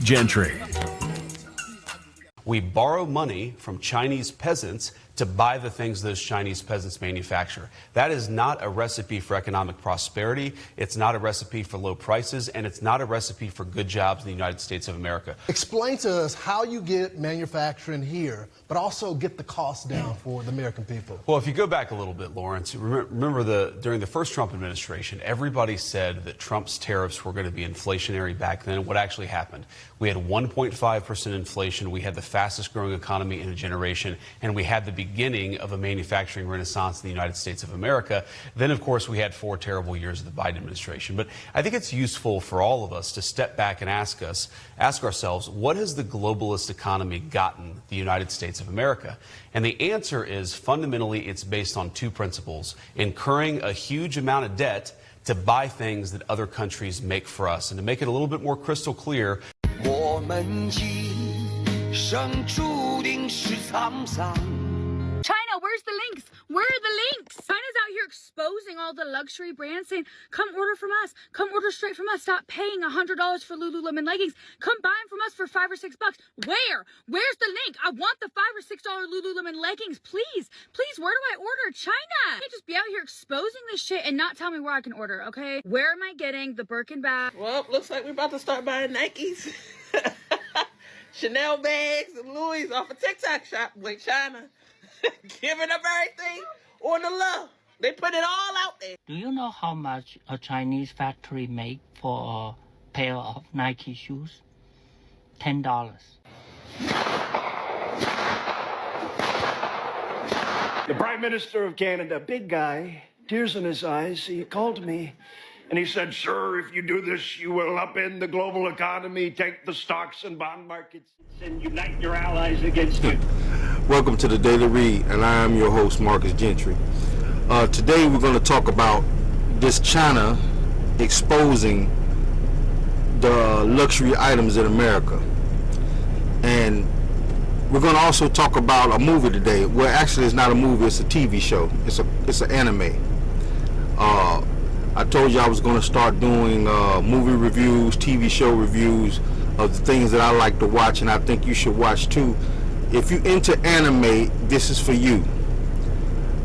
Gentry. We borrow money from Chinese peasants to buy the things those Chinese peasants manufacture. That is not a recipe for economic prosperity. It's not a recipe for low prices, and it's not a recipe for good jobs in the United States of America. Explain to us how you get manufacturing here, but also get the cost down for the American people. Well, if you go back a little bit, Lawrence, remember during the first Trump administration, everybody said that Trump's tariffs were going to be inflationary back then. What actually happened? We had 1.5% inflation. We had the fastest growing economy in a generation, and we had the beginning of a manufacturing renaissance in the United States of America. Then, of course, we had 4 terrible years of the Biden administration. But I think it's useful for all of us to step back and ask ourselves, what has the globalist economy gotten the United States of America? And the answer is fundamentally it's based on 2 principles: incurring a huge amount of debt to buy things that other countries make for us. And to make it a little bit more crystal clear, China, where's the links? Where are the links? China's out here exposing all the luxury brands, saying, come order from us. Come order straight from us. Stop paying $100 for Lululemon leggings. Come buy them from us for $5 or $6. Where? Where's the link? I want the $5 or $6 Lululemon leggings. Please, please, where do I order? China! You can't just be out here exposing this shit and not tell me where I can order, okay? Where am I getting the Birkin bag? Well, looks like we're about to start buying Nikes. Chanel bags and Louis off a TikTok shop with China. Giving up everything on the low. They put it all out there. Do you know how much a Chinese factory make for a pair of Nike shoes? $10. The Prime Minister of Canada, big guy, tears in his eyes, he called me and he said, "Sir, if you do this, you will upend the global economy, take the stocks and bond markets, and unite your allies against it." Welcome to the Daily Read, and I am your host, Marcus Gentry. Today we're going to talk about this China exposing the luxury items in America. And we're going to also talk about a movie today. Well, actually it's not a movie, it's a TV show. It's an anime. I told you I was going to start doing movie reviews, TV show reviews of the things that I like to watch, and I think you should watch too. If you're into anime, this is for you.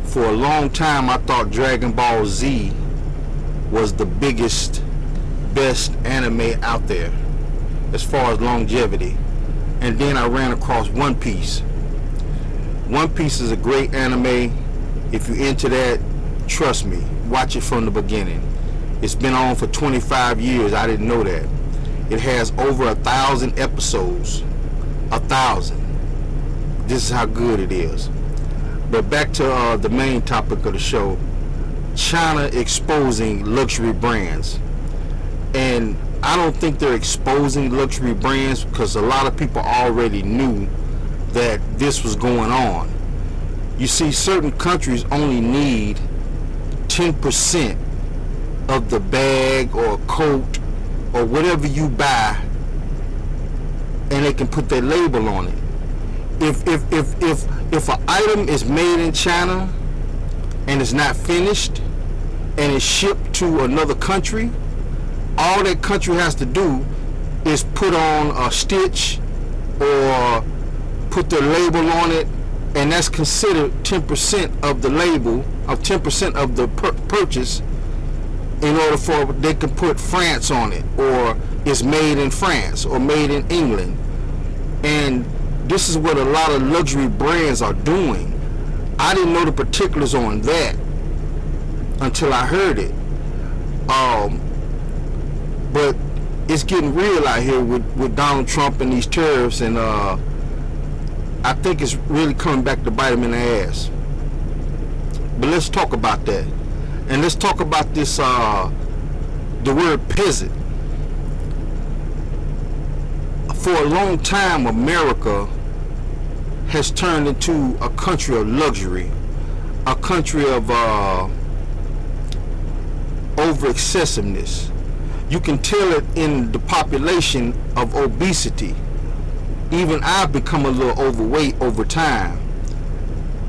For a long time, I thought Dragon Ball Z was the biggest, best anime out there as far as longevity. And then I ran across One Piece. One Piece is a great anime. If you're into that, trust me, watch it from the beginning. It's been on for 25 years. I didn't know that. It has over 1,000 episodes. 1,000. This is how good it is. But back to the main topic of the show, China exposing luxury brands. And I don't think they're exposing luxury brands because a lot of people already knew that this was going on. You see, certain countries only need 10% of the bag or coat or whatever you buy, and they can put their label on it. If an item is made in China and it's not finished and it's shipped to another country, all that country has to do is put on a stitch or put their label on it, and that's considered 10% of the label, of 10% of the purchase, in order for they can put France on it, or it's made in France or made in England. And this is what a lot of luxury brands are doing. I didn't know the particulars on that until I heard it. But it's getting real out here with Donald Trump and these tariffs, and I think it's really coming back to bite him in the ass. But let's talk about that. And let's talk about this, the word peasant. For a long time, America has turned into a country of luxury, a country of over-excessiveness. You can tell it in the population of obesity. Even I've become a little overweight over time.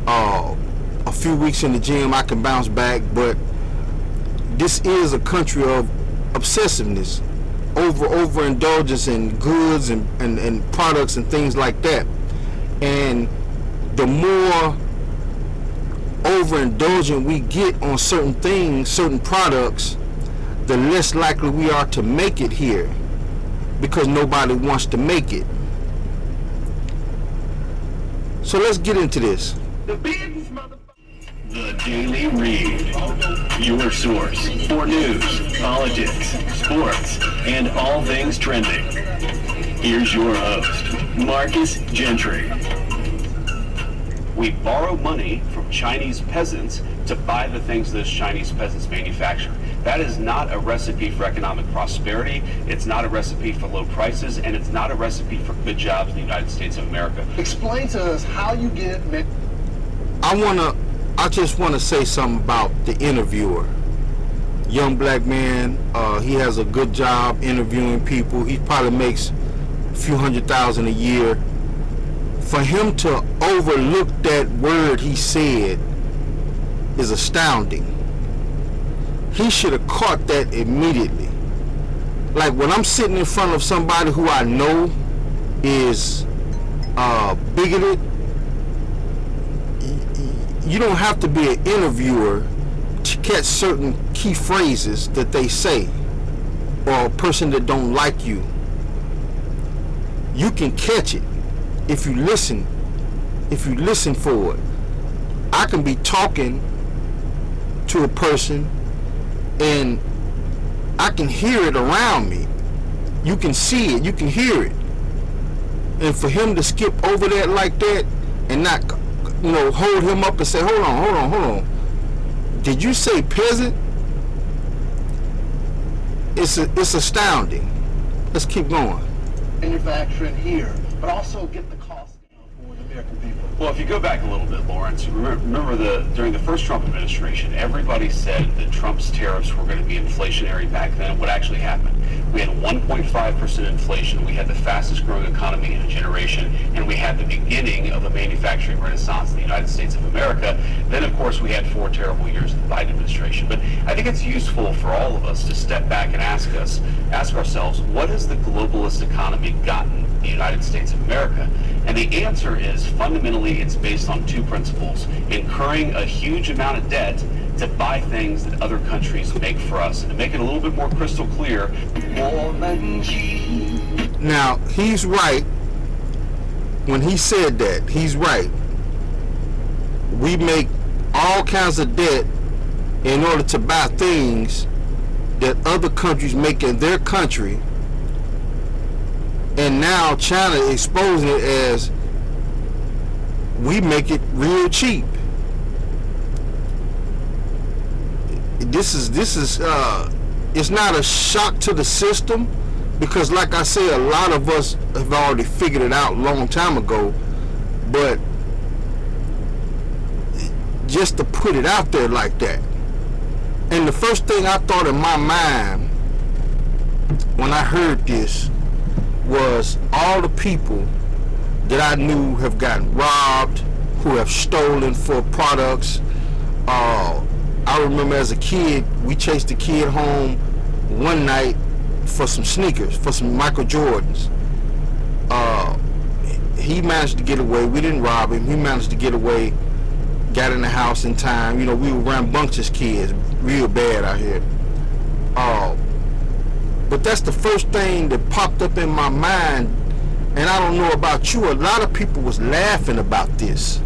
A few weeks in the gym, I can bounce back, but this is a country of obsessiveness. overindulgence in goods and products and things like that. And the more overindulgent we get on certain things, certain products, the less likely we are to make it here, because nobody wants to make it. So let's get into this. The business, motherfucker. The Daily Read, your source for news, politics, sports, and all things trending. Here's your host, Marcus Gentry. We borrow money from Chinese peasants to buy the things those Chinese peasants manufacture. That is not a recipe for economic prosperity. It's not a recipe for low prices, and it's not a recipe for good jobs in the United States of America. Explain to us how you get. I just want to say something about the interviewer. Young black man, he has a good job interviewing people. He probably makes a few $100,000 a year. For him to overlook that word he said is astounding. He should have caught that immediately. Like, when I'm sitting in front of somebody who I know is bigoted, you don't have to be an interviewer to catch certain key phrases that they say, or a person that don't like you. You can catch it if you listen for it. I can be talking to a person and I can hear it around me. You can see it, you can hear it. And for him to skip over that like that and not, hold him up and say, hold on. Did you say peasant? It's astounding. Let's keep going. Manufacturing here, but also get the cost down for the American people. Well, if you go back a little bit, Lawrence, remember during the first Trump administration, everybody said that Trump's tariffs were going to be inflationary back then. What actually happened? We had 1.5% inflation. We had the fastest growing economy in a generation, and we had the beginning of a manufacturing renaissance in the United States of America. Then, of course, we had 4 terrible years of the Biden administration. But I think it's useful for all of us to step back and ask ourselves, what has the globalist economy gotten the United States of America? And the answer is, fundamentally, it's based on 2 principles: incurring a huge amount of debt to buy things that other countries make for us. And to make it a little bit more crystal clear, now, he's right. When he said that, he's right. We make all kinds of debt in order to buy things that other countries make in their country, and now China exposing it as we make it real cheap. This is it's not a shock to the system, because like I say, a lot of us have already figured it out a long time ago, but just to put it out there like that. And the first thing I thought in my mind when I heard this was all the people that I knew have gotten robbed, who have stolen for products. I remember as a kid, we chased a kid home one night for some sneakers, for some Michael Jordans. He managed to get away. We didn't rob him. He managed to get away, got in the house in time. We were rambunctious kids, real bad out here. But that's the first thing that popped up in my mind. And I don't know about you, a lot of people was laughing about this.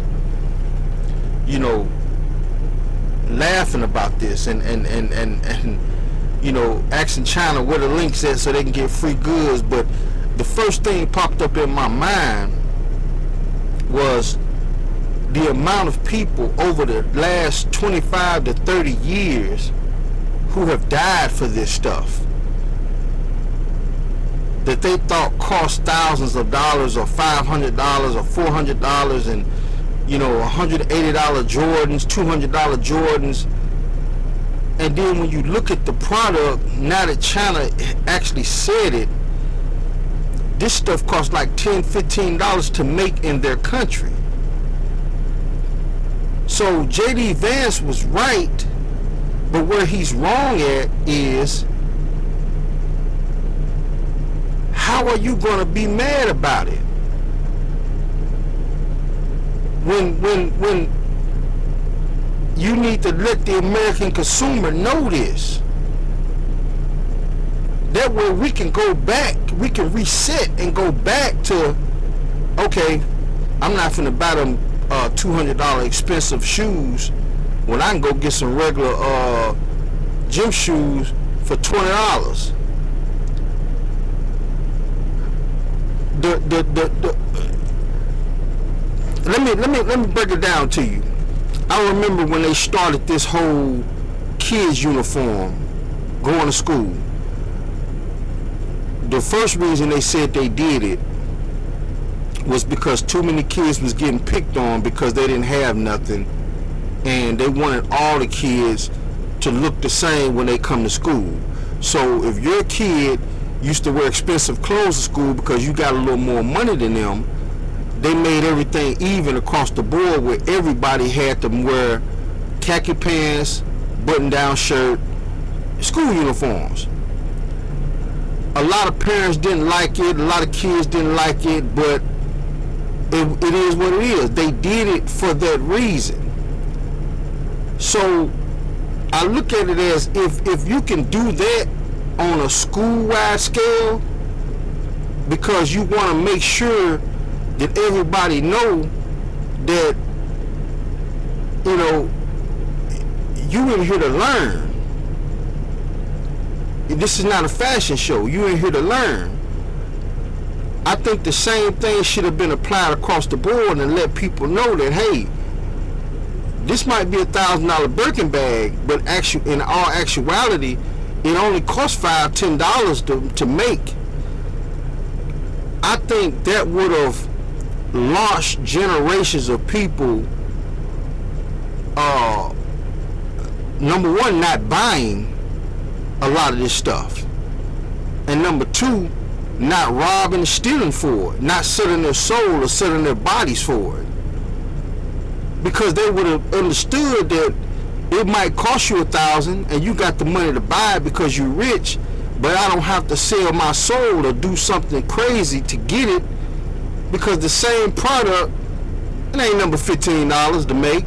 Laughing about this and asking China where the links at so they can get free goods. But the first thing popped up in my mind was the amount of people over the last 25 to 30 years who have died for this stuff that they thought cost thousands of dollars, or $500 or $400, and $180 Jordans, $200 Jordans. And then when you look at the product, now that China actually said it, this stuff costs like $10, $15 to make in their country. So J.D. Vance was right, but where he's wrong at is how are you going to be mad about it? When you need to let the American consumer know this. That way we can go back, we can reset and go back to, okay, I'm not finna buy them $200 expensive shoes when I can go get some regular gym shoes for $20. Let me break it down to you. I remember when they started this whole kids uniform going to school. The first reason they said they did it was because too many kids was getting picked on because they didn't have nothing, and they wanted all the kids to look the same when they come to school. So if your kid used to wear expensive clothes to school because you got a little more money than them, they made everything even across the board where everybody had to wear khaki pants, button-down shirt, school uniforms. A lot of parents didn't like it, a lot of kids didn't like it, but it is what it is. They did it for that reason. So I look at it as if you can do that on a school-wide scale because you want to make sure that everybody know that, you know, you in here to learn. This is not a fashion show. You in here to learn. I think the same thing should have been applied across the board and let people know that, hey, this might be $1,000 Birkin bag, but in all actuality, it only costs $5-10 to make. I think that would have launched generations of people, number one, not buying a lot of this stuff, and number two, not robbing and stealing for it, not selling their soul or selling their bodies for it, because they would have understood that it might cost you $1,000 and you got the money to buy it because you're rich, but I don't have to sell my soul or do something crazy to get it, because the same product, it ain't number $15 to make.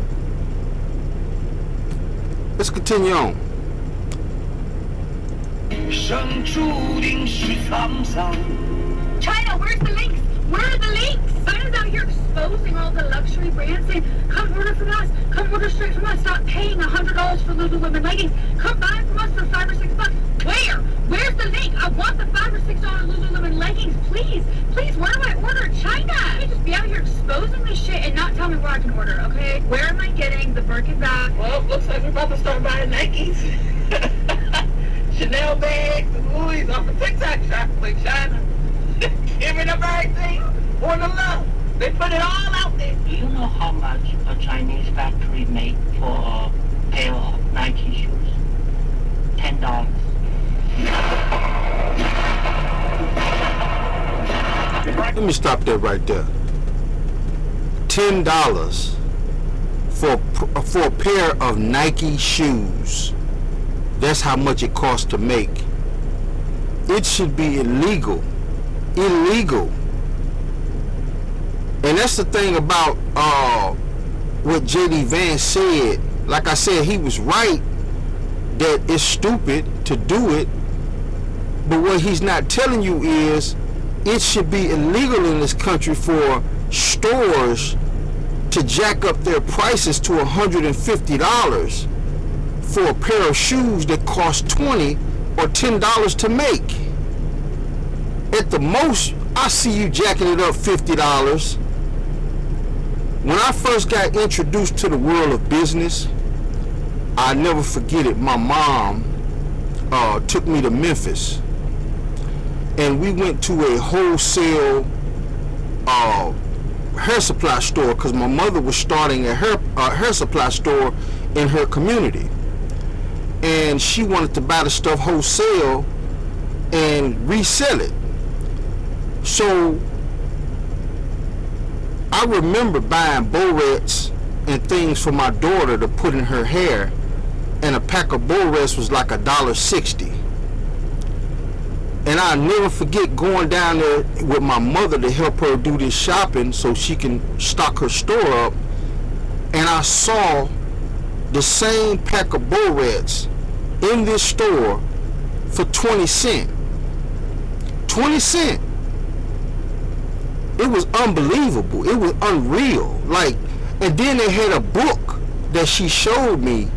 Let's continue on. China, where's the links? Where are the links? China's out here exposing all the luxury brands saying, come order from us. Come order straight from us. Stop paying $100 for Lululemon leggings. Come buy them from us for $5 or $6. Where? Where's the link? I want the $5 or $6 Lululemon leggings. Please. Please, where do I order? China! You just be out here exposing this shit and not tell me where I can order, okay? Where am I getting the Birkin bag? Well, looks like we're about to start buying Nikes. Chanel bags and Louis off a TikTok shop like China. Giving them everything on the low. They put it all out there. Do you know how much a Chinese factory make for a pair of Nike shoes? $10. Let me stop that right there. $10 for a pair of Nike shoes. That's how much it costs to make. It should be illegal. Illegal. And that's the thing about what VP Vance said. Like I said, he was right that it's stupid to do it, but what he's not telling you is it should be illegal in this country for stores to jack up their prices to $150 for a pair of shoes that cost $20 or $10 to make. At the most, I see you jacking it up $50. When I first got introduced to the world of business, I'll never forget it. My mom took me to Memphis, and we went to a wholesale hair supply store because my mother was starting a hair supply store in her community, and she wanted to buy the stuff wholesale and resell it. So I remember buying barrettes and things for my daughter to put in her hair, and a pack of barrettes was like $1.60. And I'll never forget going down there with my mother to help her do this shopping so she can stock her store up. And I saw the same pack of Boreats in this store for 20 cents. 20 cents. It was unbelievable. It was unreal. Like, and then they had a book that she showed me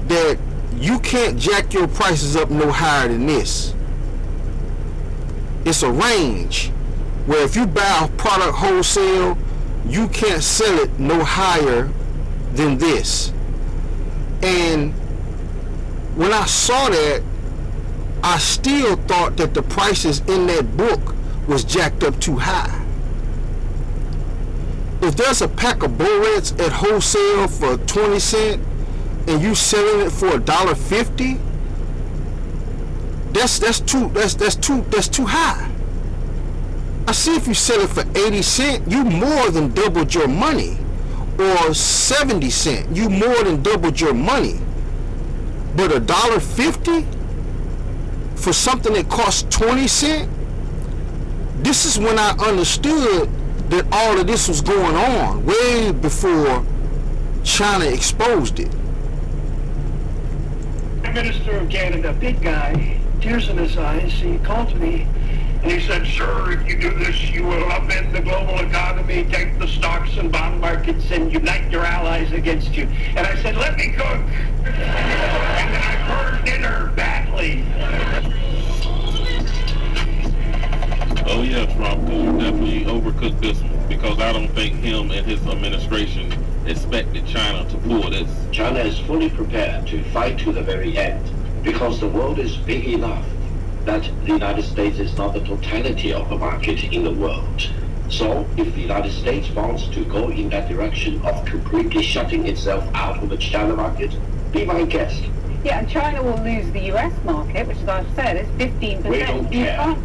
that you can't jack your prices up no higher than this. It's a range where if you buy a product wholesale, you can't sell it no higher than this. And when I saw that, I still thought that the prices in that book was jacked up too high. If there's a pack of Boreats at wholesale for 20 cents and you selling it for $1.50, that's too high. I see if you sell it for 80 cents, you more than doubled your money. Or 70 cents, you more than doubled your money. But $1.50 for something that costs 20 cents, this is when I understood that all of this was going on, way before China exposed it. Prime Minister of Canada, big guy, tears in his eyes, he called me and he said, "Sir, if you do this, you will upend the global economy, take the stocks and bond markets and unite your allies against you." And I said, "Let me cook." And then I burned dinner badly. Oh yeah, Trump, you definitely overcooked this one, because I don't think him and his administration expected China to pull this. China is fully prepared to fight to the very end, because the world is big enough that the United States is not the totality of the market in the world. So if the United States wants to go in that direction of completely shutting itself out of the China market, be my guest. Yeah, and China will lose the US market, which, as I've said, is 15%. We don't care.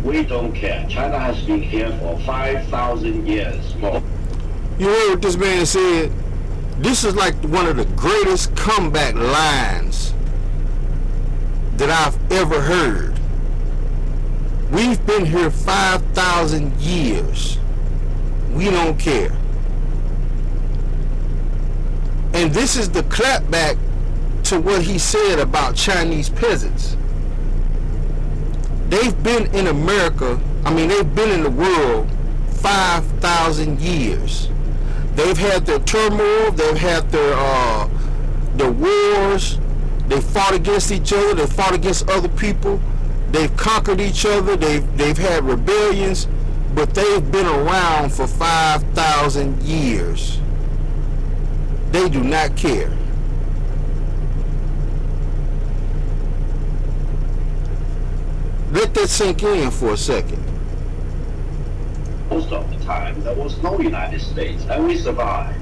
We don't care. China has been here for 5,000 years more. You heard what this man said? This is like one of the greatest comeback lines that I've ever heard. We've been here 5,000 years. We don't care. And this is the clapback to what he said about Chinese peasants. They've been in America, they've been in the world 5,000 years. They've had their turmoil, they've had their wars, they fought against each other, they fought against other people, they've conquered each other, they've had rebellions, but they've been around for 5,000 years. They do not care. Let that sink in for a second. Most of the time, there was no United States, and we survived.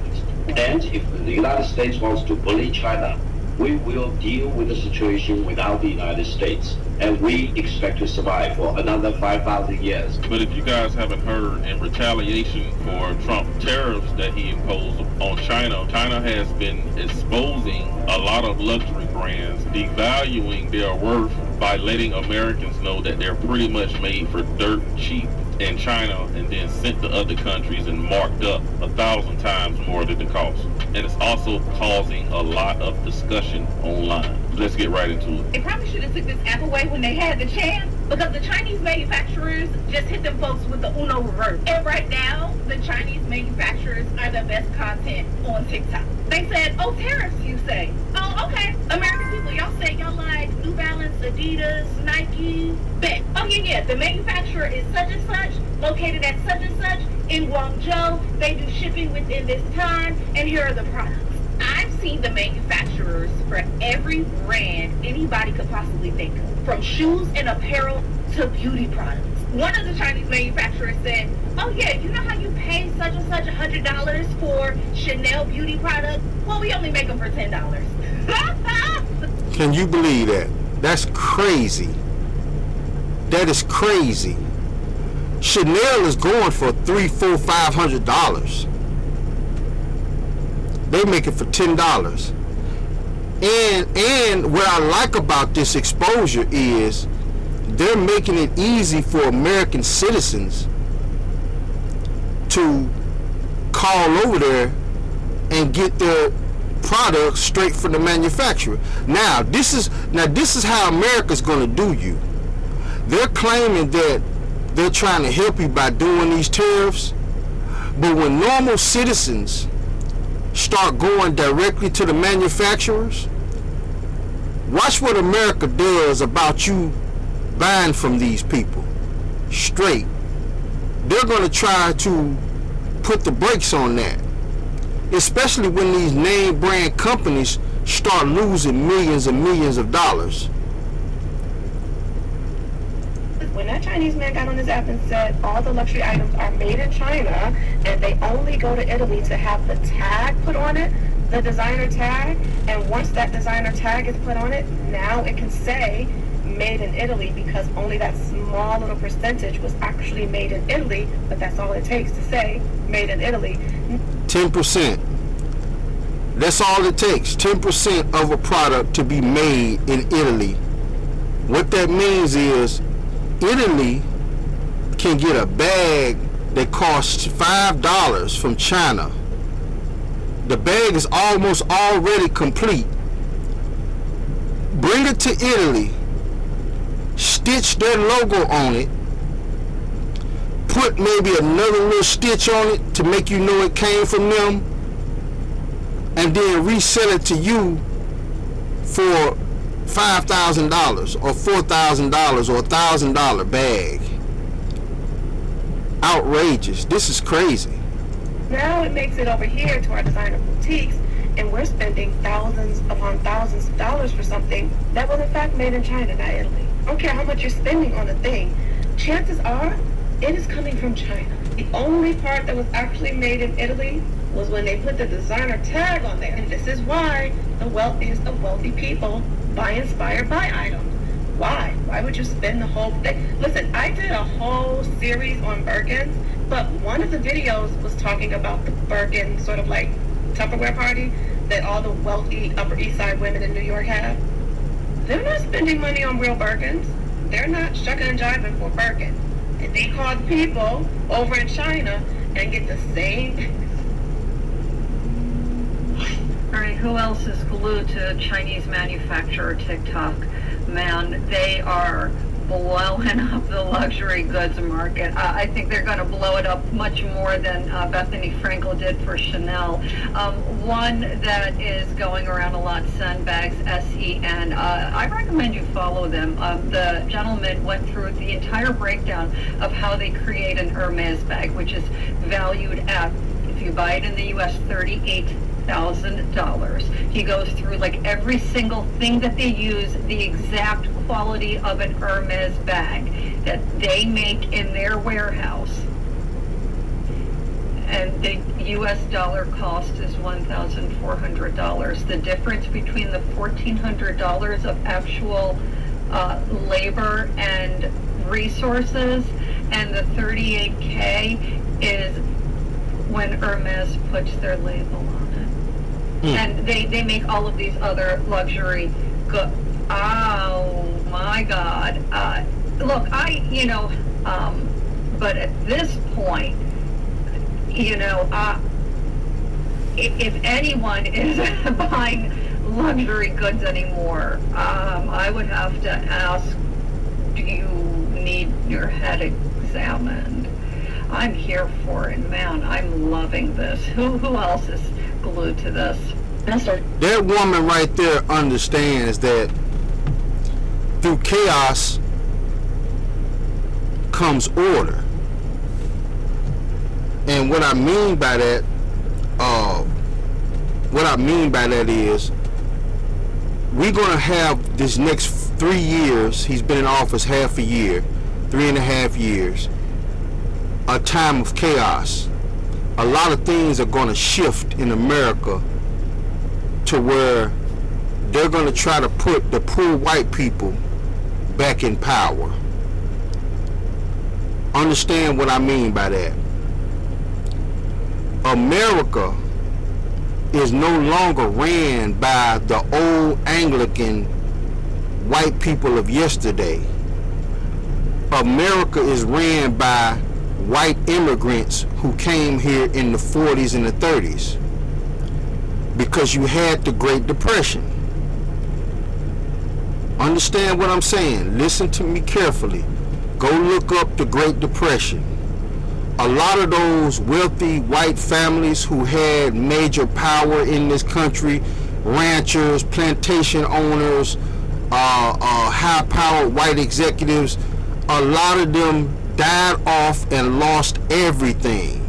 And if the United States wants to bully China, we will deal with the situation without the United States. And we expect to survive for another 5,000 years. But if you guys haven't heard, in retaliation for Trump tariffs that he imposed on China, China has been exposing a lot of luxury brands, devaluing their worth by letting Americans know that they're pretty much made for dirt cheap in China, and then sent to other countries and marked up 1,000 times more than the cost. And it's also causing a lot of discussion online. Let's get right into it. They probably should have took this app away when they had the chance, because the Chinese manufacturers just hit them folks with the Uno reverse. And right now, the Chinese manufacturers are the best content on TikTok. They said, "Oh, tariffs, you say? Oh, okay. American people, y'all say y'all like New Balance, Adidas, Nike, bet. Oh, yeah, the manufacturer is such and such, located at such and such in Guangzhou. They do shipping within this time, and here are the products." I've seen the manufacturers for every brand anybody could possibly think of, from shoes and apparel to beauty products. One of the Chinese manufacturers said, "Oh yeah, you know how you pay such and such $100 for Chanel beauty products? Well, we only make them for $10. Can you believe that? That's crazy. That is crazy. Chanel is going for $300, $400, $500. They make it for $10. And what I like about this exposure is they're making it easy for American citizens to call over there and get their products straight from the manufacturer. Now this is how America's going to do you. They're claiming that they're trying to help you by doing these tariffs, but when normal citizens start going directly to the manufacturers, watch what America does about you buying from these people straight. They're going to try to put the brakes on that, especially when these name brand companies start losing millions and millions of dollars. When that Chinese man got on his app and said all the luxury items are made in China and they only go to Italy to have the tag put on it, the designer tag, and once that designer tag is put on it, now it can say made in Italy, because only that small little percentage was actually made in Italy, but that's all it takes to say made in Italy. 10%. That's all it takes. 10% of a product to be made in Italy. What that means is Italy can get a bag that costs $5 from China. The bag is almost already complete. Bring it to Italy, stitch their logo on it, put maybe another little stitch on it to make you know it came from them, and then resell it to you for $5,000 or $4,000 or $1,000 bag. Outrageous. This is crazy. Now it makes it over here to our designer boutiques, and we're spending thousands upon thousands of dollars for something that was in fact made in China, not Italy. I don't care how much you're spending on a thing. Chances are it is coming from China. The only part that was actually made in Italy was when they put the designer tag on there. And this is why the wealthiest of wealthy people buy inspired by items. Why? Why would you spend the whole thing? Listen, I did a whole series on Birkins, but one of the videos was talking about the Birkin sort of like Tupperware party that all the wealthy Upper East Side women in New York have. They're not spending money on real Birkins. They're not shucking and jiving for Birkin. And they call the people over in China and get the same. All right, who else is glued to Chinese manufacturer TikTok? Man, they are blowing up the luxury goods market. I think they're going to blow it up much more than Bethany Frankel did for Chanel. One that is going around a lot, Sandbags, SEN. I recommend you follow them. The gentleman went through the entire breakdown of how they create an Hermes bag, which is valued at, if you buy it in the U.S., $38,000. He goes through like every single thing that they use, the exact quality of an Hermes bag that they make in their warehouse. And the US dollar cost is $1,400. The difference between the $1,400 of actual labor and resources and the $38K is when Hermes puts their label on it. And they make all of these other luxury goods. Oh my God. Look, but at this point, if anyone is buying luxury goods anymore, I would have to ask, do you need your head examined? I'm here for it, man. I'm loving this. Who else is glued to this? That woman right there understands that through chaos comes order. And what I mean by that, is we're gonna have this next 3 years, he's been in office half a year, 3.5 years, a time of chaos. A lot of things are gonna shift in America to where they're going to try to put the poor white people back in power. Understand what I mean by that. America is no longer ran by the old Anglican white people of yesterday. America is ran by white immigrants who came here in the 40s and the 30s, because you had the Great Depression. Understand what I'm saying? Listen to me carefully. Go look up the Great Depression. A lot of those wealthy white families who had major power in this country, ranchers, plantation owners, high-powered white executives, a lot of them died off and lost everything.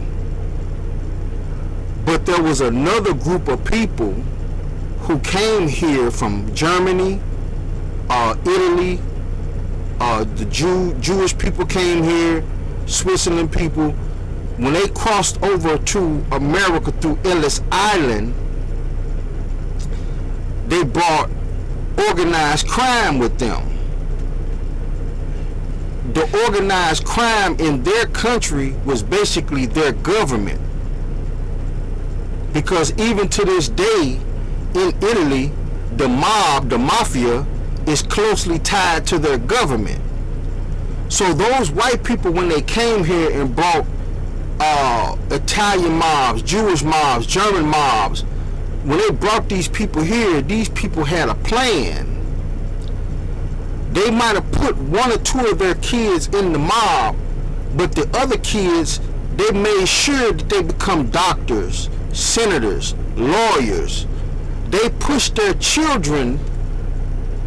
But there was another group of people who came here from Germany, Italy, the Jewish people came here, Switzerland people. When they crossed over to America through Ellis Island, they brought organized crime with them. The organized crime in their country was basically their government. Because even to this day, in Italy, the mob, the mafia, is closely tied to their government. So those white people, when they came here and brought Italian mobs, Jewish mobs, German mobs, when they brought these people here, these people had a plan. They might have put one or two of their kids in the mob, but the other kids, they made sure that they become doctors, senators, lawyers. They pushed their children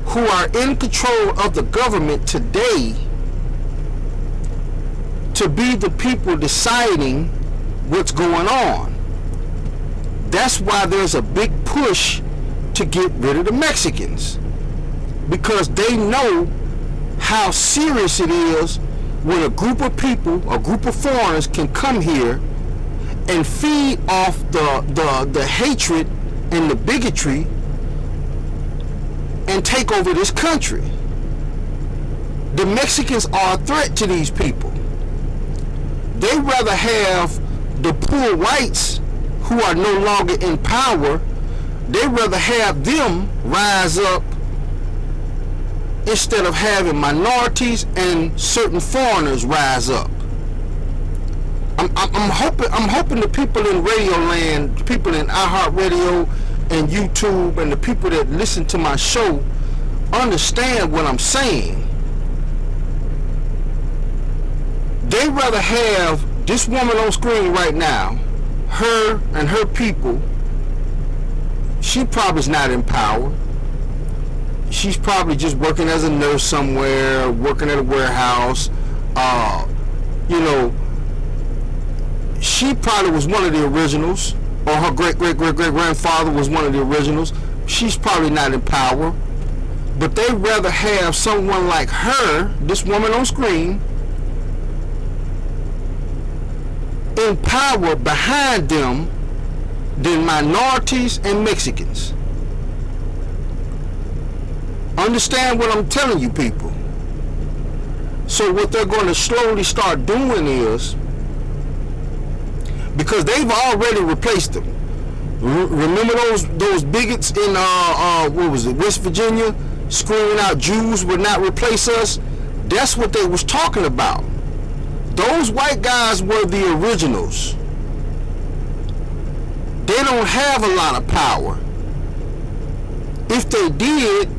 who are in control of the government today to be the people deciding what's going on. That's why there's a big push to get rid of the Mexicans, because they know how serious it is when a group of people, a group of foreigners can come here and feed off the hatred and the bigotry and take over this country. The Mexicans are a threat to these people. They rather have the poor whites who are no longer in power, they rather have them rise up instead of having minorities and certain foreigners rise up. I'm hoping the people in Radio Land, people in iHeartRadio and YouTube, and the people that listen to my show understand what I'm saying. They rather have this woman on screen right now, her and her people. She probably is not in power. She's probably just working as a nurse somewhere, working at a warehouse. You know, she probably was one of the originals, or her great-great-great-great-grandfather was one of the originals. She's probably not in power. But they'd rather have someone like her, this woman on screen, in power behind them than minorities and Mexicans. Understand what I'm telling you, people. So what they're going to slowly start doing is, because they've already replaced them. Remember those bigots in what was it, West Virginia, screaming out Jews would not replace us? That's what they was talking about. Those white guys were the originals. They don't have a lot of power. If they did,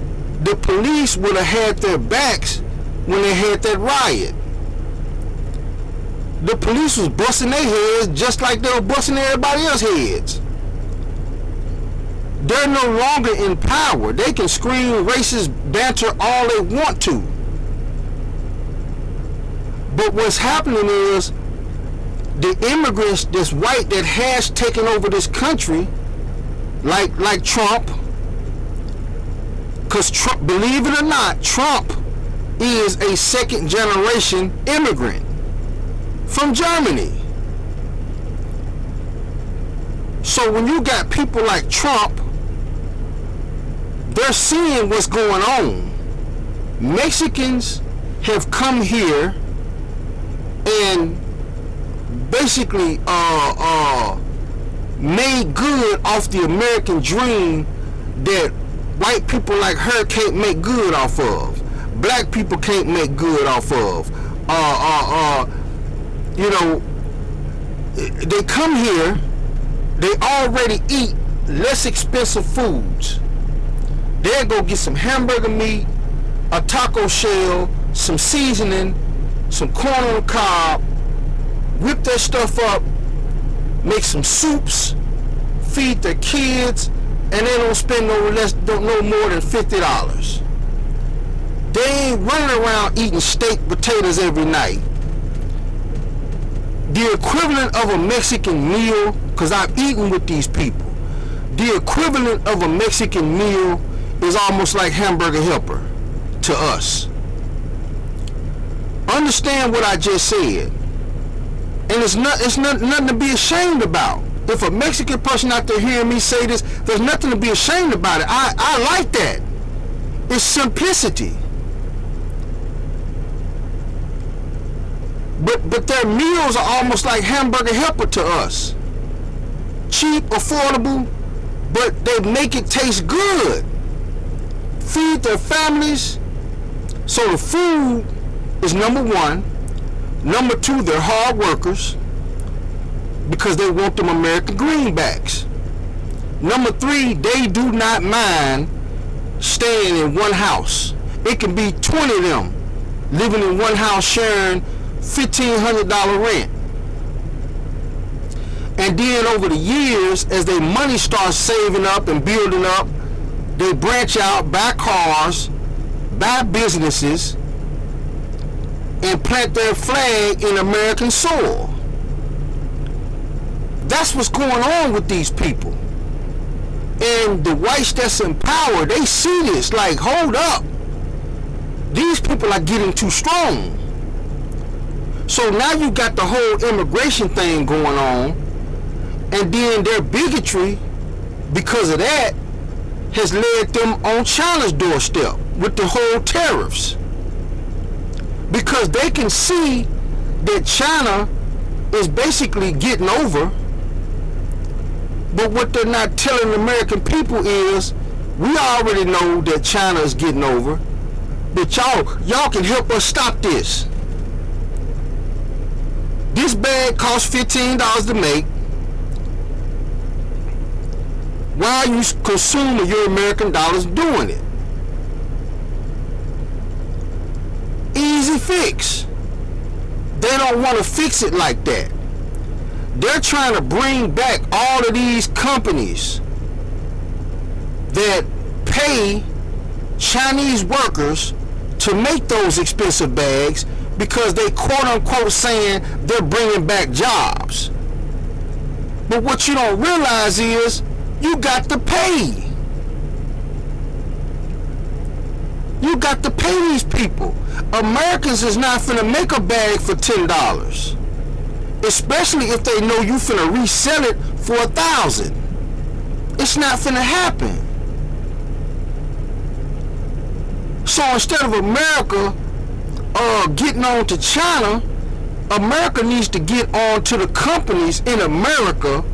the police would have had their backs when they had that riot. The police was busting their heads just like they were busting everybody else's heads. They're no longer in power. They can scream racist banter all they want to. But what's happening is the immigrants that's white that has taken over this country, like Trump, because Trump, believe it or not, Trump is a second generation immigrant from Germany. So when you got people like Trump, they're seeing what's going on. Mexicans have come here and basically made good off the American dream that white people like her can't make good off of. Black people can't make good off of. you know, they come here, they already eat less expensive foods. They'll go get some hamburger meat, a taco shell, some seasoning, some corn on the cob, whip that stuff up, make some soups, feed their kids, and they don't spend no more than $50. They ain't running around eating steak potatoes every night. The equivalent of a Mexican meal, because I've eaten with these people, the equivalent of a Mexican meal is almost like Hamburger Helper to us. Understand what I just said. And it's nothing to be ashamed about. If a Mexican person out there hearing me say this, there's nothing to be ashamed about it. I like that. It's simplicity. But their meals are almost like Hamburger Helper to us. Cheap, affordable, but they make it taste good. Feed their families. So the food is number one. Number two, they're hard workers because they want them American greenbacks. Number three, they do not mind staying in one house. It can be 20 of them living in one house sharing $1,500 rent. And then over the years, as their money starts saving up and building up, they branch out, buy cars, buy businesses, and plant their flag in American soil. That's what's going on with these people. And the whites that's in power, they see this like, hold up. These people are getting too strong. So now you got the whole immigration thing going on, and then their bigotry, because of that, has led them on China's doorstep with the whole tariffs. Because they can see that China is basically getting over, but what they're not telling the American people is, we already know that China is getting over, but y'all can help us stop this. This bag costs $15 to make. Why are you consuming your American dollars doing it? Easy fix. They don't want to fix it like that. They're trying to bring back all of these companies that pay Chinese workers to make those expensive bags because they quote unquote saying they're bringing back jobs. But what you don't realize is you got to pay. You got to pay these people. Americans is not finna make a bag for $10, especially if they know you finna resell it for $1,000. It's not finna happen. So instead of America getting on to China, America needs to get on to the companies in America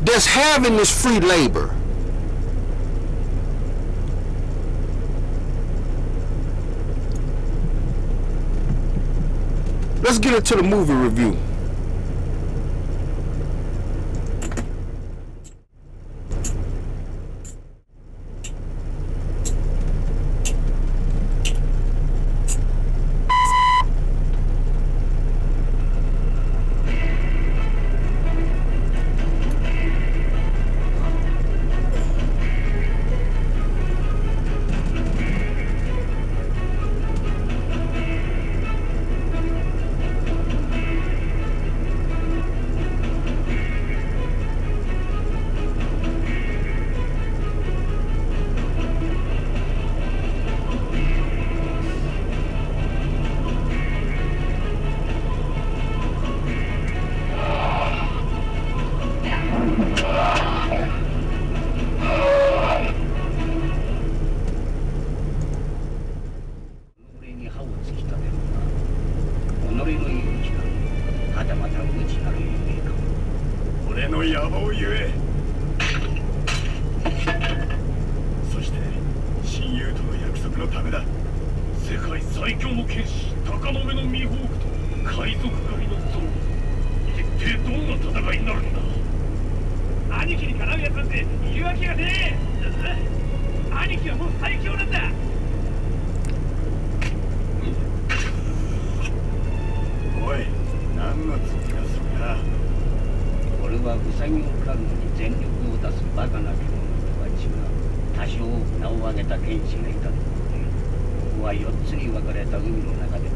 that's having this free labor. Let's get into the movie review. 界最強の剣士鷹の目のミホークと海賊狩りのゾウ、一体どんな戦いになるんだ。兄貴にかなうやつなんているわけがねえ。兄貴はもう最強なんだ。おい、何のつもりだそりゃ。俺はウサギを狩るのに全力を出すバカな獣とは違う。多少名を上げた剣士がいたところで、ここは4つに分かれた海の中で。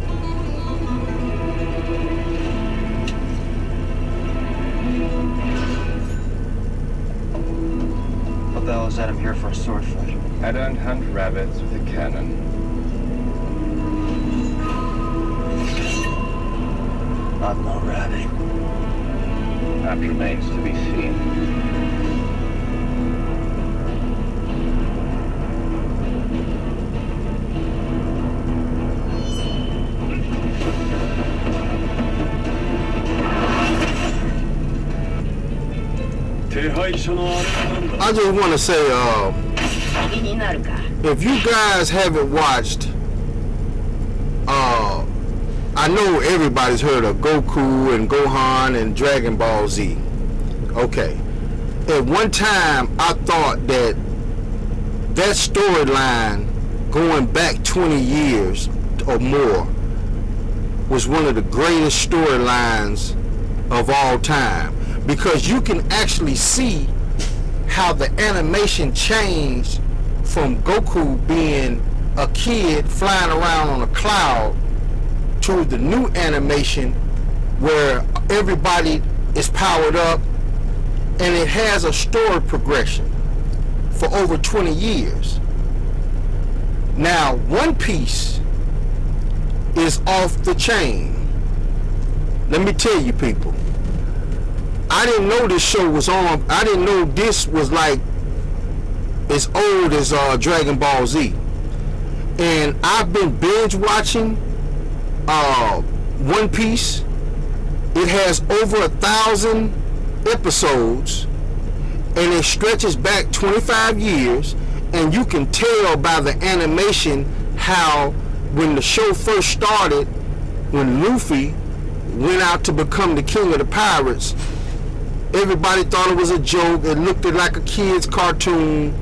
What the hell is that? I'm here for a sword fight. I don't hunt rabbits with a cannon. I'm no rabbit. That remains to be seen. I just want to say, if you guys haven't watched, I know everybody's heard of Goku and Gohan and Dragon Ball Z. Okay. At one time, I thought that storyline going back 20 years or more was one of the greatest storylines of all time, because you can actually see how the animation changed from Goku being a kid flying around on a cloud to the new animation where everybody is powered up, and it has a story progression for over 20 years. Now, One Piece is off the chain. Let me tell you, people, I didn't know this show was on. I didn't know this was like as old as Dragon Ball Z. And I've been binge watching One Piece. It has over 1,000 episodes, and it stretches back 25 years, and you can tell by the animation how when the show first started, when Luffy went out to become the king of the pirates, everybody thought it was a joke. It looked like a kid's cartoon,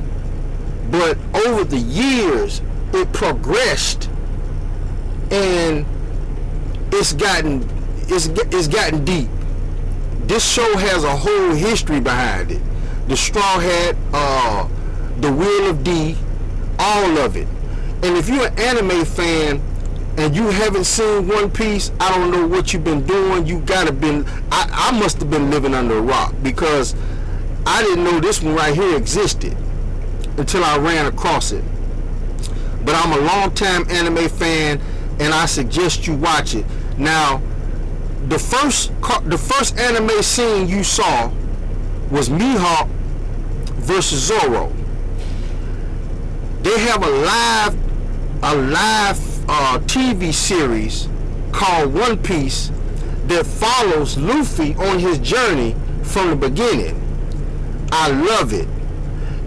but over the years it progressed, and it's gotten deep. This show has a whole history behind it. The Straw Hat, the Wheel of D, all of it. And if you're an anime fan and you haven't seen One Piece, I don't know what you've been doing. You gotta been, I must have been living under a rock, because I didn't know this one right here existed until I ran across it. But I'm a long-time anime fan, and I suggest you watch it. Now, the first anime scene you saw was Mihawk versus Zoro. They have a live TV series called One Piece that follows Luffy on his journey from the beginning. I love it,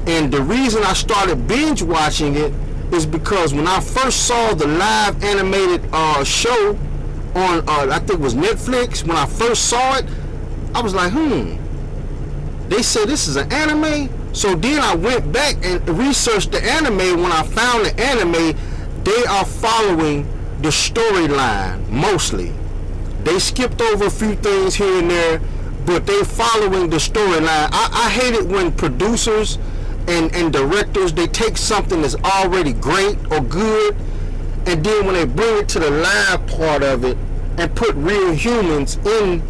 and the reason I started binge watching it is because when I first saw the live animated show on I think it was Netflix, when I first saw it, I was like, they said this is an anime. So then I went back and researched the anime. When I found the anime, they are following the storyline mostly. They skipped over a few things here and there, but they following the storyline. I hate it when producers and directors, they take something that's already great or good, and then when they bring it to the live part of it and put real humans in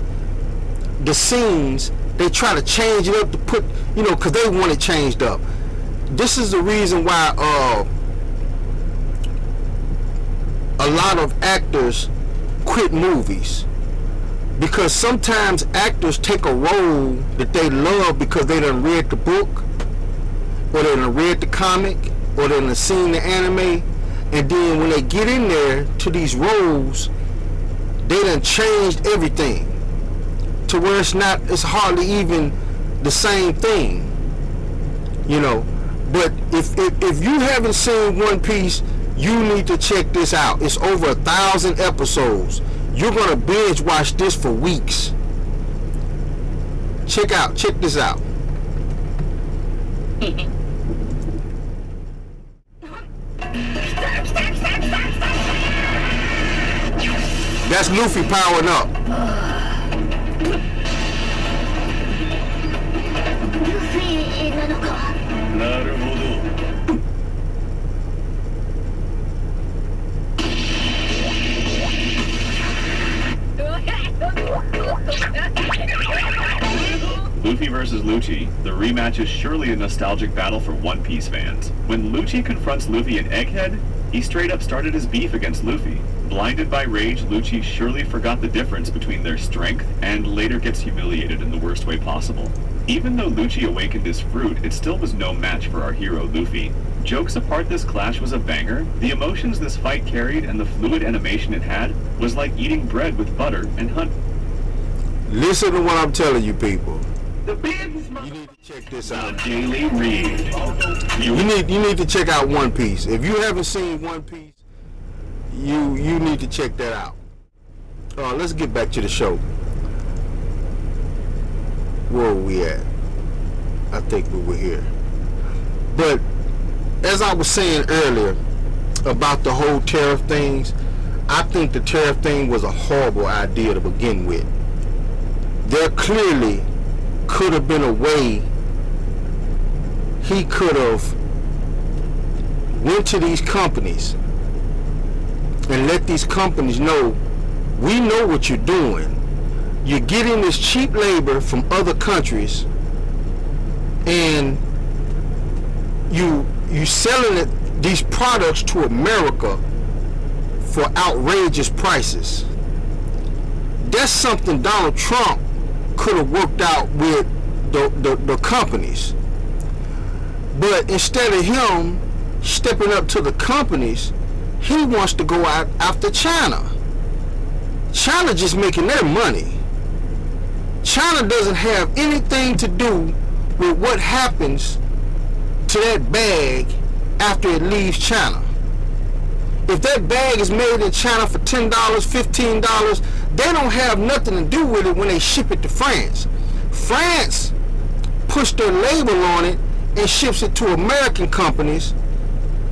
the scenes, they try to change it up to put, because they want it changed up. This is the reason why a lot of actors quit movies, because sometimes actors take a role that they love because they done read the book, or they done read the comic, or they done seen the anime, and then when they get in there to these roles, they done changed everything to where it's hardly even the same thing, But if you haven't seen One Piece, You need to check this out. It's over 1,000 episodes. You're gonna binge watch this for weeks. Check this out. That's Luffy powering up. Luffy versus Lucci, the rematch is surely a nostalgic battle for One Piece fans. When Lucci confronts Luffy in Egghead, he straight up started his beef against Luffy. Blinded by rage, Lucci surely forgot the difference between their strength and later gets humiliated in the worst way possible. Even though Lucci awakened his fruit, it still was no match for our hero Luffy. Jokes apart, this clash was a banger. The emotions this fight carried and the fluid animation it had was like eating bread with butter and honey. Listen to what I'm telling you, people. The business. You need to check this out. The Daily Read. You need to check out One Piece. If you haven't seen One Piece, you need to check that out. Let's get back to the show. Where are we at? I think we were here. But as I was saying earlier about the whole tariff things, I think the tariff thing was a horrible idea to begin with. There clearly could have been a way he could have went to these companies and let these companies know, we know what you're doing. You're getting this cheap labor from other countries and you selling these products to America for outrageous prices. That's something Donald Trump could have worked out with the companies. But instead of him stepping up to the companies, he wants to go out after China. China just making their money. China doesn't have anything to do with what happens to that bag after it leaves China. If that bag is made in China for $10, $15, they don't have nothing to do with it when they ship it to France. France puts their label on it and ships it to American companies,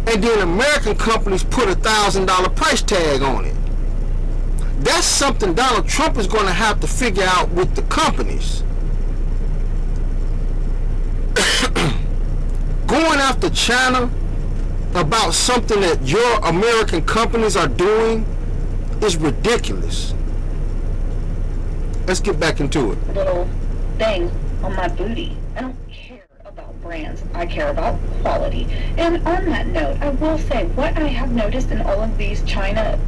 and then American companies put a $1,000 price tag on it. That's something Donald Trump is going to have to figure out with the companies. Going after China about something that your American companies are doing is ridiculous. Let's get back into it. Little thing on my booty. I don't care about brands. I care about quality. And on that note, I will say what I have noticed in all of these China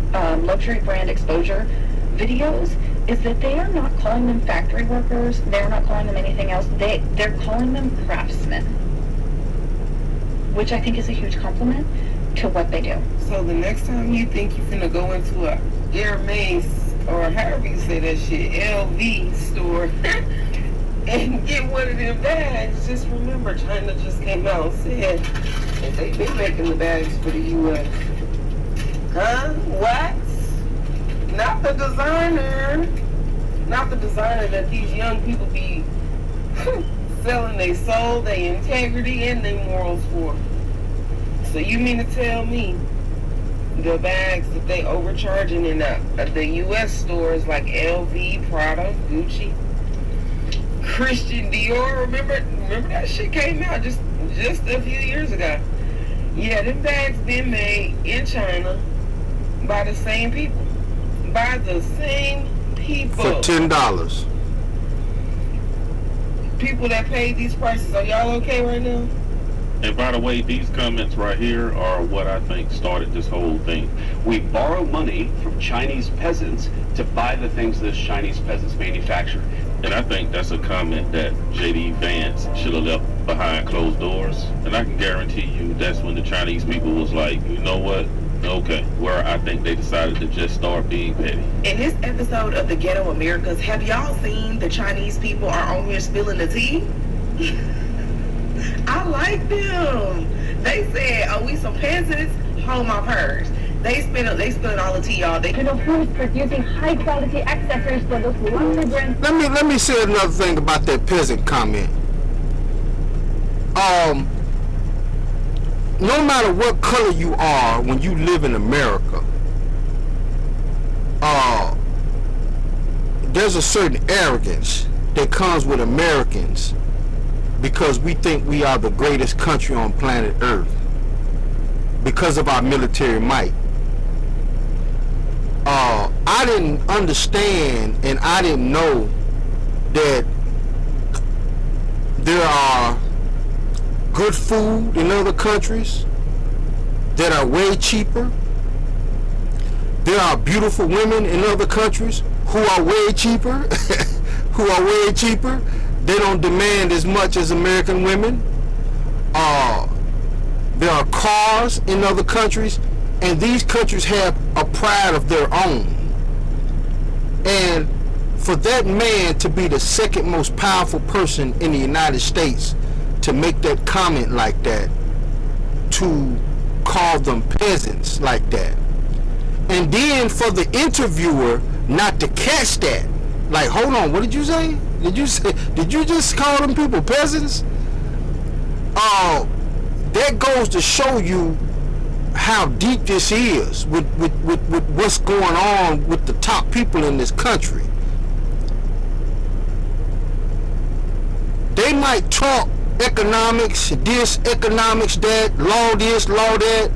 luxury brand exposure videos is that they are not calling them factory workers. They're not calling them anything else. They're calling them craftsmen, which I think is a huge compliment to what they do. So the next time you think you're finna go into a Hermes or however you say that shit, LV store and get one of them bags, just remember China just came out and said that they've been making the bags for the U.S. Huh? What? Not the designer. Not the designer that these young people be selling their soul, their integrity, and their morals for. So you mean to tell me the bags that they overcharging in the U.S. stores like LV, Prada, Gucci, Christian Dior, remember that shit came out just a few years ago. Yeah, them bags been made in China by the same people. By the same people. For $10. People that paid these prices, are y'all okay right now? And by the way, these comments right here are what I think started this whole thing. We borrow money from Chinese peasants to buy the things those Chinese peasants manufacture. And I think that's a comment that JD Vance should have left behind closed doors. And I can guarantee you that's when the Chinese people was like, you know what? Okay, where I think they decided to just start being petty. In this episode of the Ghetto Americas, have y'all seen the Chinese people are on here spilling the tea? I like them. They said, are we some peasants? hold my purse. They spilling all the tea, y'all. You know who is producing high quality accessories for those luxury brands? Let me say another thing about that peasant comment. No matter what color you are when you live in America, there's a certain arrogance that comes with Americans because we think we are the greatest country on planet Earth because of our military might. I didn't understand and I didn't know that there are good food in other countries that are way cheaper. There are beautiful women in other countries who are way cheaper, They don't demand as much as American women. There are cars in other countries, and these countries have a pride of their own. And for that man to be the second most powerful person in the United States to make that comment like that, to call them peasants like that, and then for the interviewer not to catch that, like, hold on, what did you say? Did you just call them people peasants? That goes to show you how deep this is with what's going on with the top people in this country. They might talk economics, this, economics, that, law this, law that,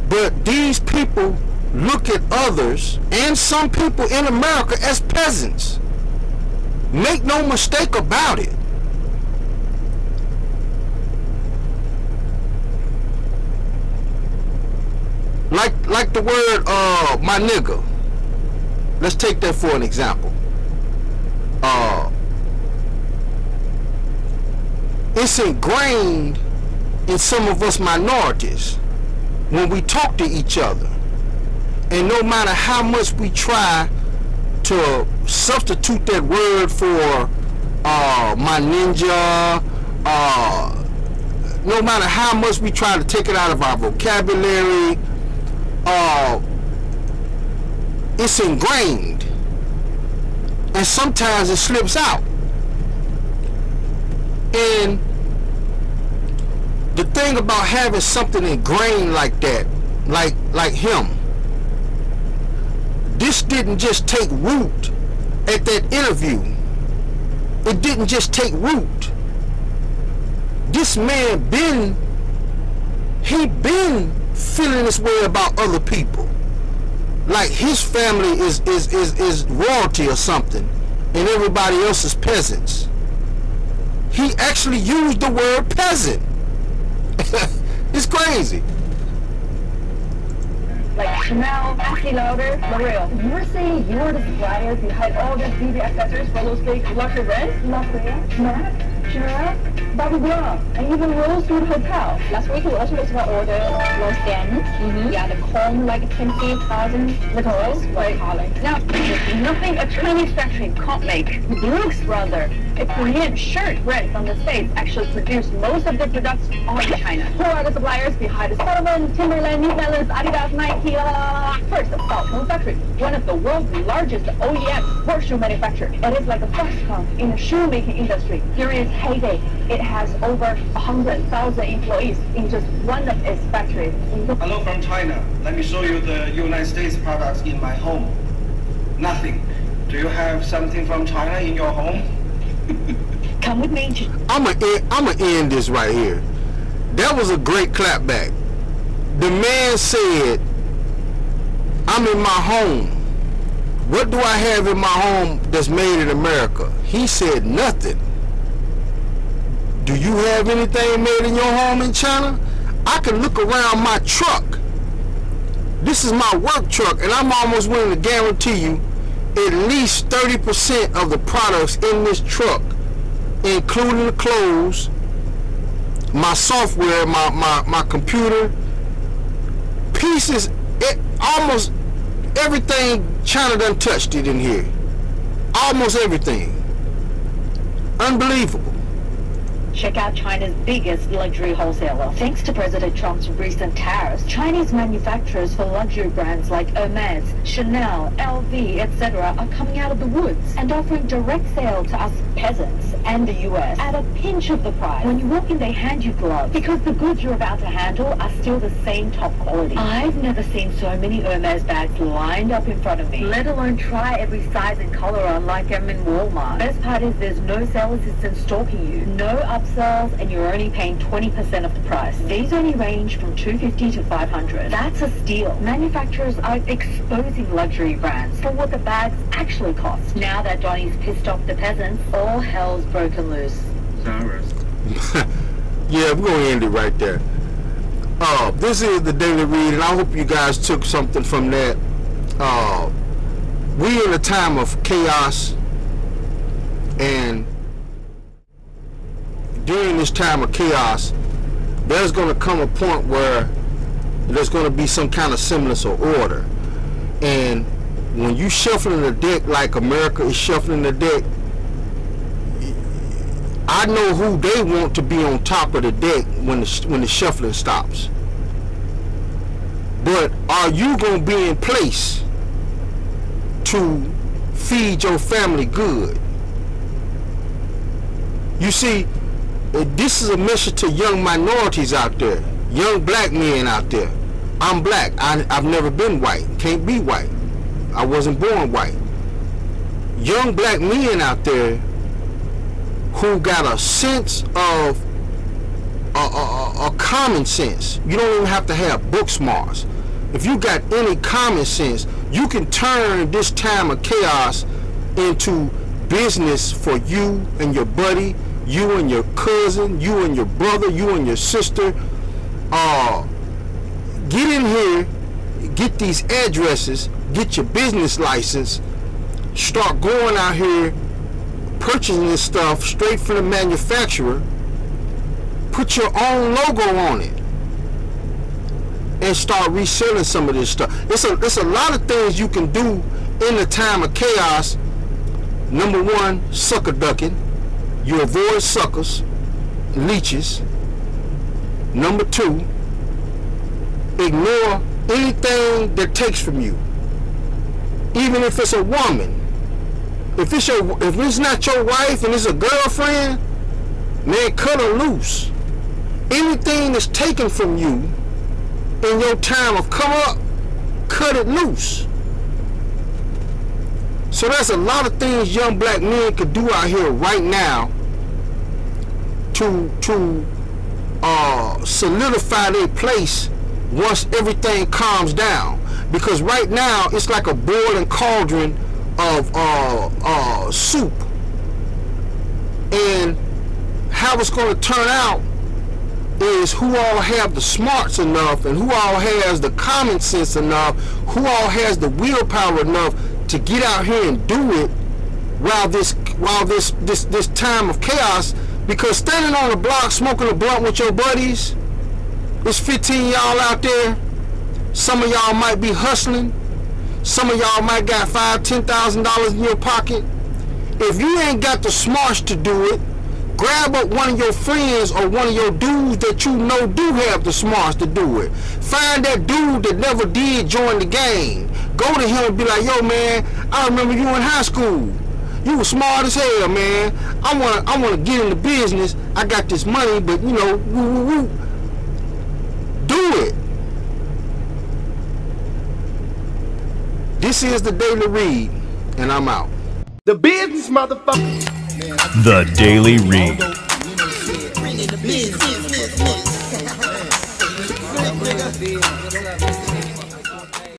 but these people look at others and some people in America as peasants. Make no mistake about it. Like the word my nigga. Let's take that for an example. It's ingrained in some of us minorities when we talk to each other. And no matter how much we try to substitute that word for my ninja, no matter how much we try to take it out of our vocabulary, it's ingrained. And sometimes it slips out. And the thing about having something ingrained like that, like him, this didn't just take root at that interview. It didn't just take root. This man been feeling this way about other people. Like his family is royalty or something, and everybody else is peasants. He actually used the word peasant. It's crazy. Like Chanel, Estee Lauder, L'Oreal. You're saying you're the supplier behind all these beauty accessories for those big luxury brands? L'Oreal, MAC, Chanel, Bobbi Brown, and even Rosewood Hotel. Last week we also received an order Rose Den. Yeah, the comb like 20,000 little right? Now, there's nothing a Chinese factory can't make. Brooks Brother, a Korean shirt brand from the States, actually produce most of their products all in China. Who are the suppliers behind the Salomon, Timberland, New Balance, Adidas, Nike? First, the Baotong factory, one of the world's largest OEM sports shoe manufacturer. It is like a Foxconn in the shoemaking industry. During its heyday, it has over 100,000 employees in just one of its factories. Hello from China. Let me show you the United States products in my home. Nothing. Do you have something from China in your home? Come with me. I'ma end this right here. That was a great clapback. The man said, I'm in my home. What do I have in my home that's made in America? He said nothing. Do you have anything made in your home in China? I can look around my truck. This is my work truck, and I'm almost willing to guarantee you at least 30% of the products in this truck, including the clothes, my software, my computer, pieces, almost everything China done touched it in here. Almost everything. Unbelievable. Check out China's biggest luxury wholesaler. Thanks to President Trump's recent tariffs, Chinese manufacturers for luxury brands like Hermes, Chanel, LV, etc. are coming out of the woods and offering direct sale to us peasants and the US at a pinch of the price. When you walk in, they hand you gloves because the goods you're about to handle are still the same top quality. I've never seen so many Hermes bags lined up in front of me, let alone try every size and color on like I'm in Walmart. Best part is there's no sales assistant stalking you, no upsells, and you're only paying 20% of the price. These only range from $250 to $500. That's a steal. Manufacturers are exposing luxury brands for what the bags actually cost. Now that Donnie's pissed off the peasants, all hell's broken loose. Yeah, we're going to end it right there. This is the Daily Read, and I hope you guys took something from that. We're in a time of chaos, and during this time of chaos, there's going to come a point where there's going to be some kind of semblance of order. And when you shuffling the deck like America is shuffling the deck, I know who they want to be on top of the deck when the shuffling stops. But are you going to be in place to feed your family good? You see, this is a message to young minorities out there, young black men out there. I'm black. I've never been white. Can't be white. I wasn't born white. Young black men out there who got a sense of a common sense. You don't even have to have book smarts. If you got any common sense, you can turn this time of chaos into business for you and your buddy, you and your cousin, you and your brother, you and your sister. Get in here, get these addresses, get your business license, start going out here purchasing this stuff straight from the manufacturer, put your own logo on it, and start reselling some of this stuff. It's a lot of things you can do in the time of chaos. Number one, sucker ducking. You avoid suckers, leeches. Number two, ignore anything that takes from you. Even if it's a woman. If it's not your wife and it's a girlfriend, man, cut her loose. Anything that's taken from you in your time of come up, cut it loose. So there's a lot of things young black men could do out here right now to solidify their place once everything calms down. Because right now it's like a boiling cauldron of soup, and how it's going to turn out is who all have the smarts enough and who all has the common sense enough, who all has the willpower enough to get out here and do it while this time of chaos. Because standing on the block smoking a blunt with your buddies, there's 15 y'all out there. Some of y'all might be hustling. Some of y'all might got $5,000, $10,000 in your pocket. If you ain't got the smarts to do it, grab up one of your friends or one of your dudes that you know do have the smarts to do it. Find that dude that never did join the game. Go to him and be like, yo man, I remember you in high school. You were smart as hell, man. I wanna get into business. I got this money, but you know, do it. This is the Daily Read, and I'm out. The business, motherfucker. The Daily Read. Business.